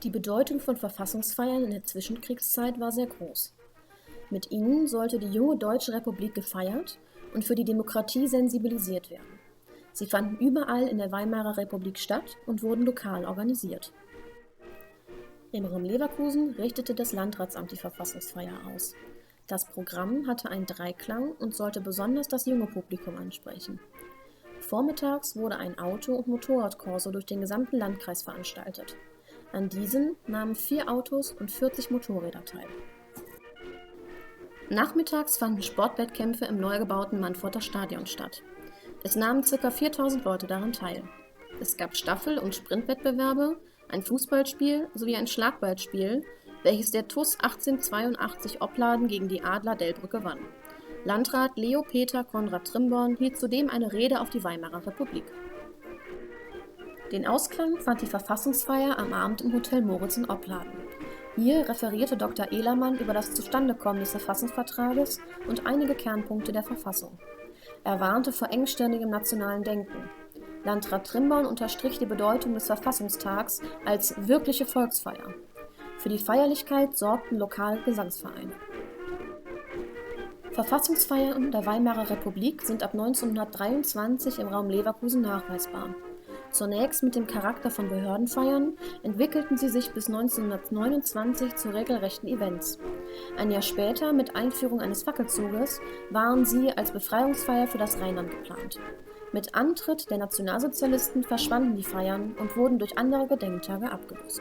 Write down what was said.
Die Bedeutung von Verfassungsfeiern in der Zwischenkriegszeit war sehr groß. Mit ihnen sollte die junge Deutsche Republik gefeiert und für die Demokratie sensibilisiert werden. Sie fanden überall in der Weimarer Republik statt und wurden lokal organisiert. Im Raum Leverkusen richtete das Landratsamt die Verfassungsfeier aus. Das Programm hatte einen Dreiklang und sollte besonders das junge Publikum ansprechen. Vormittags wurde ein Auto- und Motorradkorso durch den gesamten Landkreis veranstaltet. An diesen nahmen 4 Autos und 40 Motorräder teil. Nachmittags fanden Sportwettkämpfe im neu gebauten Mantforter Stadion statt. Es nahmen ca. 4000 Leute daran teil. Es gab Staffel- und Sprintwettbewerbe, ein Fußballspiel sowie ein Schlagballspiel, welches der TuS 1882 Opladen gegen die Adler Delbrück gewann. Landrat Leo Peter Konrad Trimborn hielt zudem eine Rede auf die Weimarer Republik. Den Ausklang fand die Verfassungsfeier am Abend im Hotel Moritz in Opladen. Hier referierte Dr. Ehlermann über das Zustandekommen des Verfassungsvertrages und einige Kernpunkte der Verfassung. Er warnte vor engstirnigem nationalen Denken. Landrat Trimborn unterstrich die Bedeutung des Verfassungstags als wirkliche Volksfeier. Für die Feierlichkeit sorgten lokale Gesangsvereine. Verfassungsfeiern der Weimarer Republik sind ab 1923 im Raum Leverkusen nachweisbar. Zunächst mit dem Charakter von Behördenfeiern, entwickelten sie sich bis 1929 zu regelrechten Events. Ein Jahr später, mit Einführung eines Fackelzuges, waren sie als Befreiungsfeier für das Rheinland geplant. Mit Antritt der Nationalsozialisten verschwanden die Feiern und wurden durch andere Gedenktage abgelöst.